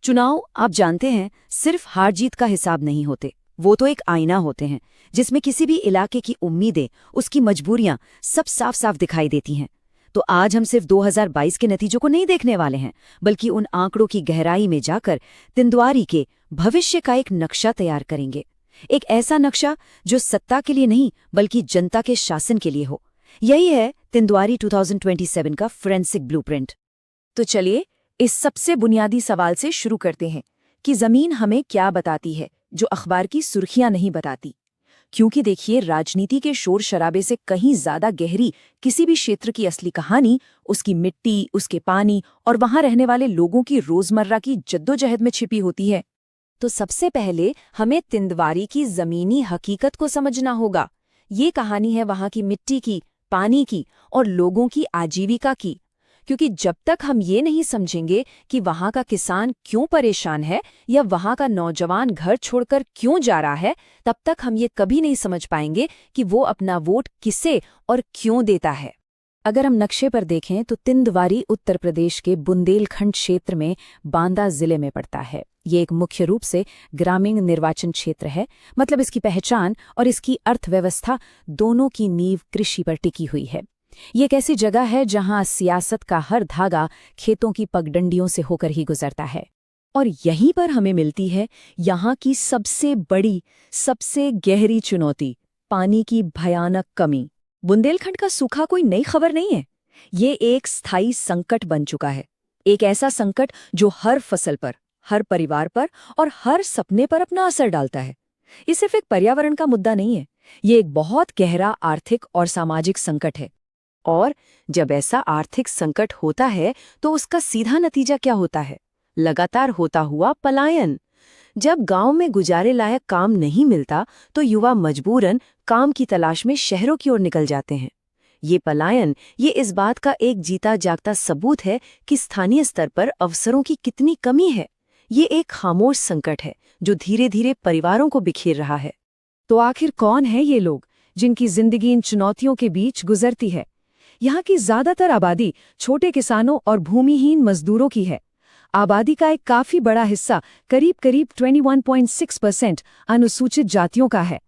चुनाव, आप जानते हैं, सिर्फ हार जीत का हिसाब नहीं होते। वो तो एक आईना होते हैं जिसमें किसी भी इलाके की उम्मीदें, उसकी मजबूरियां सब साफ साफ दिखाई देती हैं। तो आज हम सिर्फ 2022 के नतीजों को नहीं देखने वाले हैं, बल्कि उन आंकड़ों की गहराई में जाकर तिंदवारी के भविष्य का एक नक्शा तैयार करेंगे। एक ऐसा नक्शा जो सत्ता के लिए नहीं, बल्कि जनता के शासन के लिए हो। यही है तिंदवारी 2027 का फोरेंसिक ब्लूप्रिंट। तो चलिए इस सबसे बुनियादी सवाल से शुरू करते हैं कि जमीन हमें क्या बताती है जो अखबार की सुर्खियां नहीं बताती। क्योंकि देखिए, राजनीति के शोर शराबे से कहीं ज्यादा गहरी किसी भी क्षेत्र की असली कहानी उसकी मिट्टी, उसके पानी और वहां रहने वाले लोगों की रोजमर्रा की जद्दोजहद में छिपी होती है। तो सबसे पहले हमें तिंदवारी की जमीनी हकीकत को समझना होगा। ये कहानी है वहां की मिट्टी की, पानी की और लोगों की आजीविका की। क्योंकि जब तक हम ये नहीं समझेंगे कि वहां का किसान क्यों परेशान है या वहां का नौजवान घर छोड़कर क्यों जा रहा है, तब तक हम ये कभी नहीं समझ पाएंगे कि वो अपना वोट किसे और क्यों देता है। अगर हम नक्शे पर देखें तो तिंदवारी उत्तर प्रदेश के बुंदेलखंड क्षेत्र में बांदा जिले में पड़ता है। ये एक मुख्य रूप से ग्रामीण निर्वाचन क्षेत्र है। मतलब इसकी पहचान और इसकी अर्थव्यवस्था दोनों की नींव कृषि पर टिकी हुई है। ये एक ऐसी जगह है जहां सियासत का हर धागा खेतों की पगडंडियों से होकर ही गुजरता है। और यहीं पर हमें मिलती है यहाँ की सबसे बड़ी, सबसे गहरी चुनौती, पानी की भयानक कमी। बुंदेलखंड का सूखा कोई नई खबर नहीं है। ये एक स्थायी संकट बन चुका है। एक ऐसा संकट जो हर फसल पर, हर परिवार पर और हर सपने पर अपना असर डालता है। ये सिर्फ एक पर्यावरण का मुद्दा नहीं है, ये एक बहुत गहरा आर्थिक और सामाजिक संकट है। और जब ऐसा आर्थिक संकट होता है तो उसका सीधा नतीजा क्या होता है? लगातार होता हुआ पलायन। जब गांव में गुजारे लायक काम नहीं मिलता तो युवा मजबूरन काम की तलाश में शहरों की ओर निकल जाते हैं। ये पलायन, ये इस बात का एक जीता जागता सबूत है कि स्थानीय स्तर पर अवसरों की कितनी कमी है। ये एक खामोश संकट है जो धीरे धीरे परिवारों को बिखेर रहा है। तो आखिर कौन है ये लोग जिनकी जिंदगी इन चुनौतियों के बीच गुजरती है? यहाँ की ज्यादातर आबादी छोटे किसानों और भूमिहीन मजदूरों की है। आबादी का एक काफी बड़ा हिस्सा, करीब 21.6% अनुसूचित जातियों का है।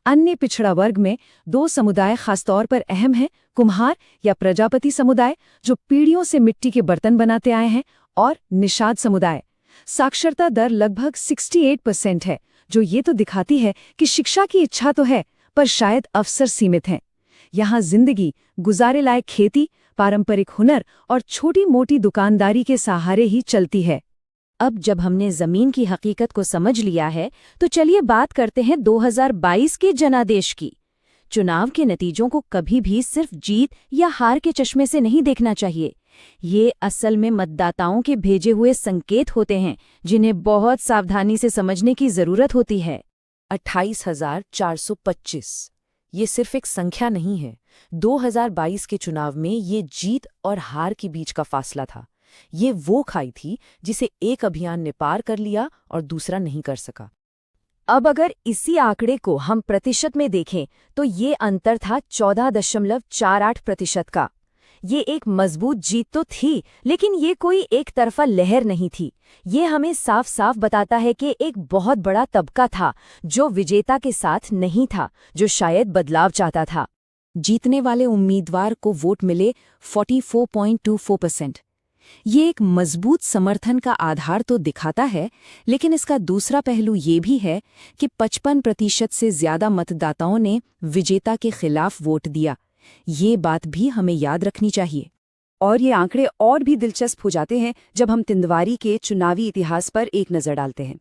अन्य पिछड़ा वर्ग में दो समुदाय खासतौर पर अहम हैं, कुम्हार या प्रजापति समुदाय जो पीढ़ियों से मिट्टी के बर्तन बनाते आए हैं, और निषाद समुदाय। साक्षरता दर लगभग 68% है, जो ये तो दिखाती है कि शिक्षा की इच्छा तो है, पर शायद अवसर सीमित हैं। यहाँ जिंदगी गुजारे लायक खेती, पारंपरिक हुनर और छोटी मोटी दुकानदारी के सहारे ही चलती है। अब जब हमने जमीन की हकीकत को समझ लिया है तो चलिए बात करते हैं 2022 के जनादेश की। चुनाव के नतीजों को कभी भी सिर्फ जीत या हार के चश्मे से नहीं देखना चाहिए। ये असल में मतदाताओं के भेजे हुए संकेत होते हैं जिन्हें बहुत सावधानी से समझने की जरूरत होती है। 28,425 ये सिर्फ एक संख्या नहीं है। 2022 के चुनाव में ये जीत और हार के बीच का फासला था। ये वो खाई थी जिसे एक अभियान ने पार कर लिया और दूसरा नहीं कर सका। अब अगर इसी आंकड़े को हम प्रतिशत में देखें तो ये अंतर था 14.48% का। ये एक मजबूत जीत तो थी, लेकिन ये कोई एक तरफा लहर नहीं थी। ये हमें साफ साफ बताता है कि एक बहुत बड़ा तबका था जो विजेता के साथ नहीं था, जो शायद बदलाव चाहता था। जीतने वाले उम्मीदवार को वोट मिले 44.24%। ये एक मजबूत समर्थन का आधार तो दिखाता है, लेकिन इसका दूसरा पहलू ये भी है कि 55% से ज्यादा मतदाताओं ने विजेता के खिलाफ वोट दिया। ये बात भी हमें याद रखनी चाहिए। और ये आंकड़े और भी दिलचस्प हो जाते हैं जब हम तिंदवारी के चुनावी इतिहास पर एक नज़र डालते हैं।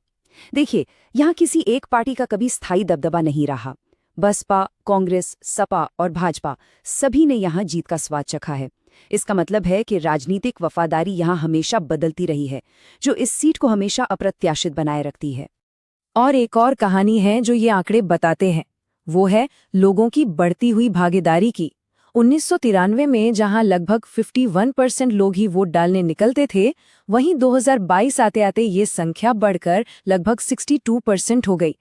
देखिए, यहाँ किसी एक पार्टी का कभी स्थायी दबदबा नहीं रहा। बसपा, कांग्रेस, सपा और भाजपा सभी ने यहाँ जीत का स्वाद चखा है। इसका मतलब है कि राजनीतिक वफादारी यहाँ हमेशा बदलती रही है, जो इस सीट को हमेशा अप्रत्याशित बनाए रखती है। और एक और कहानी है जो ये आंकड़े बताते हैं, वो है लोगों की बढ़ती हुई भागीदारी की। 1993 में जहां लगभग 51% लोग ही वोट डालने निकलते थे, वहीं 2022 आते आते ये संख्या बढ़कर लगभग 62% हो गई।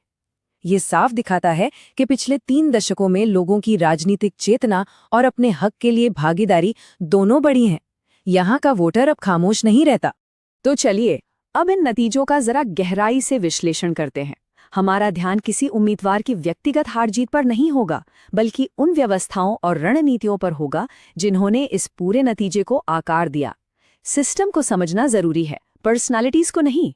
ये साफ दिखाता है कि पिछले 3 दशकों में लोगों की राजनीतिक चेतना और अपने हक के लिए भागीदारी दोनों बढ़ी हैं। यहाँ का वोटर अब खामोश नहीं रहता। तो चलिए अब इन नतीजों का जरा गहराई से विश्लेषण करते हैं। हमारा ध्यान किसी उम्मीदवार की व्यक्तिगत हार जीत पर नहीं होगा, बल्कि उन व्यवस्थाओं और रणनीतियों पर होगा जिन्होंने इस पूरे नतीजे को आकार दिया। सिस्टम को समझना जरूरी है, पर्सनालिटीज को नहीं।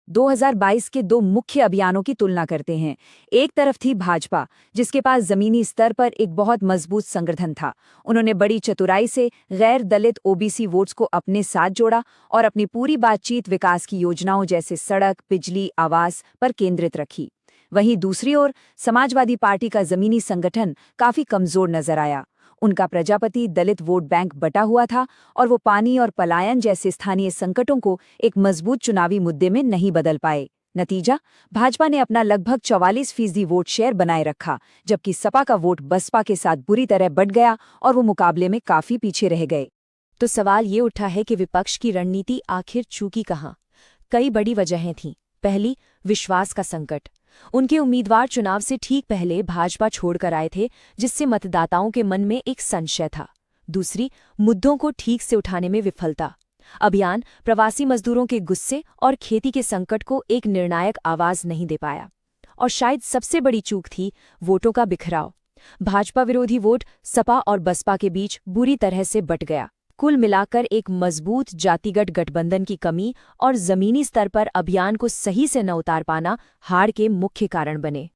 2022 के दो मुख्य अभियानों की तुलना करते हैं। एक तरफ थी भाजपा, जिसके पास जमीनी स्तर पर एक बहुत मजबूत संगठन था। उन्होंने बड़ी चतुराई से गैर दलित ओबीसी वोट्स को अपने साथ जोड़ा और अपनी पूरी बातचीत विकास की योजनाओं जैसे सड़क, बिजली, आवास पर केंद्रित रखी। वहीं दूसरी ओर समाजवादी पार्टी का जमीनी संगठन काफी कमजोर नजर आया। उनका प्रजापति दलित वोट बैंक बटा हुआ था और वो पानी और पलायन जैसे स्थानीय संकटों को एक मजबूत चुनावी मुद्दे में नहीं बदल पाए। नतीजा, भाजपा ने अपना लगभग 44% वोट शेयर बनाए रखा, जबकि सपा का वोट बसपा के साथ बुरी तरह बट गया और वो मुकाबले में काफी पीछे रह गए। तो सवाल ये उठा है कि विपक्ष की रणनीति आखिर चूकी कहाँ? कई बड़ी वजहें थीं। पहली, विश्वास का संकट। उनके उम्मीदवार चुनाव से ठीक पहले भाजपा छोड़कर आए थे, जिससे मतदाताओं के मन में एक संशय था। दूसरी, मुद्दों को ठीक से उठाने में विफलता। अभियान प्रवासी मजदूरों के गुस्से और खेती के संकट को एक निर्णायक आवाज नहीं दे पाया। और शायद सबसे बड़ी चूक थी वोटों का बिखराव। भाजपा विरोधी वोट सपा और बसपा के बीच बुरी तरह से बट गया। कुल मिलाकर एक मजबूत जातिगत गठबंधन की कमी और जमीनी स्तर पर अभियान को सही से न उतार पाना हार के मुख्य कारण बने।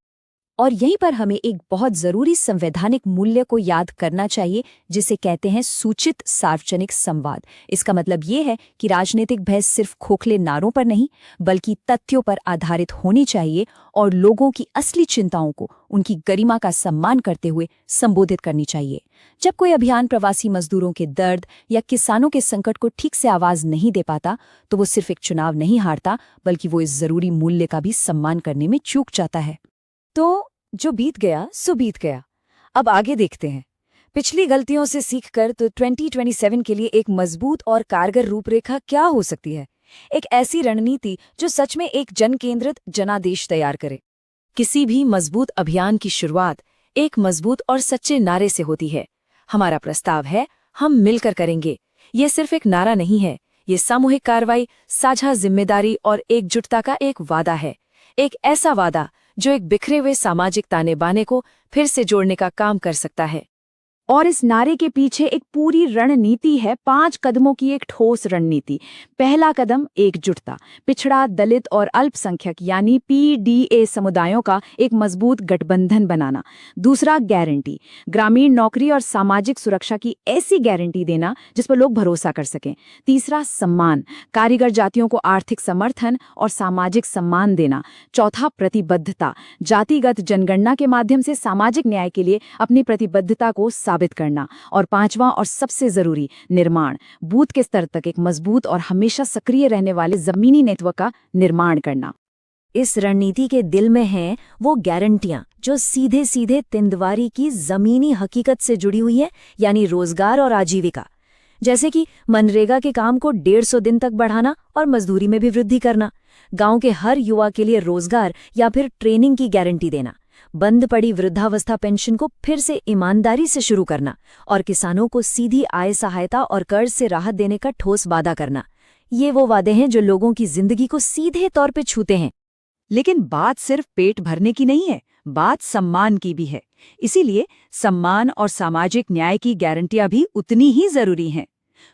और यहीं पर हमें एक बहुत जरूरी संवैधानिक मूल्य को याद करना चाहिए, जिसे कहते हैं सूचित सार्वजनिक संवाद। इसका मतलब ये है कि राजनीतिक बहस सिर्फ खोखले नारों पर नहीं, बल्कि तथ्यों पर आधारित होनी चाहिए और लोगों की असली चिंताओं को उनकी गरिमा का सम्मान करते हुए संबोधित करनी चाहिए। जब कोई अभियान प्रवासी मजदूरों के दर्द या किसानों के संकट को ठीक से आवाज नहीं दे पाता, तो वो सिर्फ एक चुनाव नहीं हारता, बल्कि वो इस जरूरी मूल्य का भी सम्मान करने में चूक जाता है। तो जो बीत गया सो बीत गया। अब आगे देखते हैं। पिछली गलतियों से सीखकर तो 2027 के लिए एक मजबूत और कारगर रूपरेखा क्या हो सकती है? एक ऐसी रणनीति जो सच में एक जन केंद्रित जनादेश तैयार करे। किसी भी मजबूत अभियान की शुरुआत एक मजबूत और सच्चे नारे से होती है। हमारा प्रस्ताव है, हम मिलकर करेंगे। ये सिर्फ एक नारा नहीं है, ये सामूहिक कार्रवाई, साझा जिम्मेदारी और एकजुटता का एक वादा है। एक ऐसा वादा जो एक बिखरे हुए सामाजिक ताने बाने को फिर से जोड़ने का काम कर सकता है। और इस नारे के पीछे एक पूरी रणनीति है, 5 कदमों की एक ठोस रणनीति। पहला कदम एकजुटता। पिछड़ा, दलित और अल्पसंख्यक यानी पीडीए समुदायों का एक मजबूत गठबंधन बनाना। दूसरा, गारंटी। ग्रामीण नौकरी और सामाजिक सुरक्षा की ऐसी गारंटी देना जिस पर लोग भरोसा कर सकें। तीसरा, सम्मान। कारीगर जातियों को आर्थिक समर्थन और सामाजिक सम्मान देना। चौथा, प्रतिबद्धता। जातिगत जनगणना के माध्यम से सामाजिक न्याय के लिए अपनी प्रतिबद्धता को साबित करना। और पांचवां और सबसे जरूरी, निर्माण। बूथ के स्तर तक एक मजबूत और हमेशा सक्रिय रहने वाले जमीनी नेटवर्क का निर्माण करना। इस रणनीति के दिल में हैं वो गारंटियां जो सीधे सीधे तिंदवारी की जमीनी हकीकत से जुड़ी हुई है, यानी रोजगार और आजीविका। जैसे कि मनरेगा के काम को 150 दिन तक बढ़ाना और मजदूरी में भी वृद्धि करना। गांव के हर युवा के लिए रोजगार या फिर ट्रेनिंग की गारंटी देना। बंद पड़ी वृद्धावस्था पेंशन को फिर से ईमानदारी से शुरू करना और किसानों को सीधी आय सहायता और कर्ज से राहत देने का ठोस वादा करना। ये वो वादे हैं जो लोगों की जिंदगी को सीधे तौर पे छूते हैं। लेकिन बात सिर्फ पेट भरने की नहीं है, बात सम्मान की भी है। इसीलिए सम्मान और सामाजिक न्याय की गारंटियां भी उतनी ही जरूरी हैं।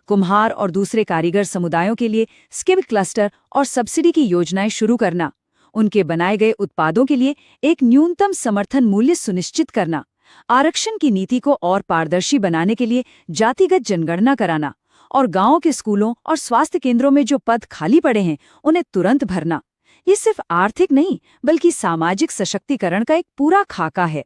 कुम्हार और दूसरे कारीगर समुदायों के लिए स्किल क्लस्टर और सब्सिडी की योजनाएं शुरू करना। उनके बनाए गए उत्पादों के लिए एक न्यूनतम समर्थन मूल्य सुनिश्चित करना। आरक्षण की नीति को और पारदर्शी बनाने के लिए जातिगत जनगणना कराना। और गांवों के स्कूलों और स्वास्थ्य केंद्रों में जो पद खाली पड़े हैं उन्हें तुरंत भरना। ये सिर्फ आर्थिक नहीं, बल्कि सामाजिक सशक्तिकरण का एक पूरा खाका है।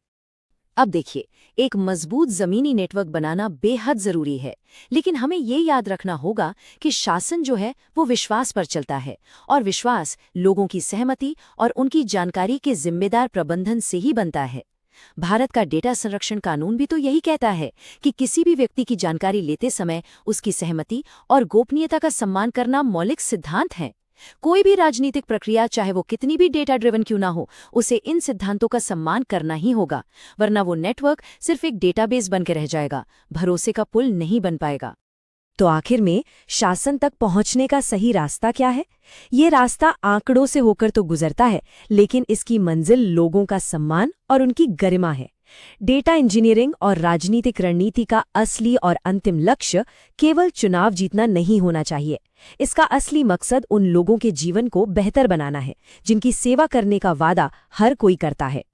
अब देखिए, एक मजबूत जमीनी नेटवर्क बनाना बेहद जरूरी है, लेकिन हमें ये याद रखना होगा कि शासन जो है वो विश्वास पर चलता है, और विश्वास लोगों की सहमति और उनकी जानकारी के जिम्मेदार प्रबंधन से ही बनता है। भारत का डेटा संरक्षण कानून भी तो यही कहता है कि किसी भी व्यक्ति की जानकारी लेते समय उसकी सहमति और गोपनीयता का सम्मान करना मौलिक सिद्धांत है। कोई भी राजनीतिक प्रक्रिया, चाहे वो कितनी भी डेटा ड्रिवन क्यों ना हो, उसे इन सिद्धांतों का सम्मान करना ही होगा, वरना वो नेटवर्क सिर्फ एक डेटाबेस बन के रह जाएगा, भरोसे का पुल नहीं बन पाएगा। तो आखिर में शासन तक पहुंचने का सही रास्ता क्या है? ये रास्ता आंकड़ों से होकर तो गुजरता है, लेकिन इसकी मंजिल लोगों का सम्मान और उनकी गरिमा है। डेटा इंजीनियरिंग और राजनीतिक रणनीति का असली और अंतिम लक्ष्य केवल चुनाव जीतना नहीं होना चाहिए। इसका असली मकसद उन लोगों के जीवन को बेहतर बनाना है, जिनकी सेवा करने का वादा हर कोई करता है।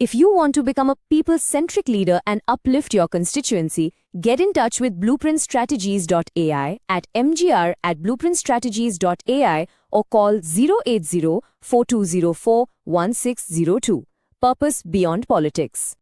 If you want to become a people-centric leader and uplift your constituency, get in touch with blueprintstrategies.ai at mgr@blueprintstrategies.ai or call 080-4204-1602. Purpose Beyond Politics.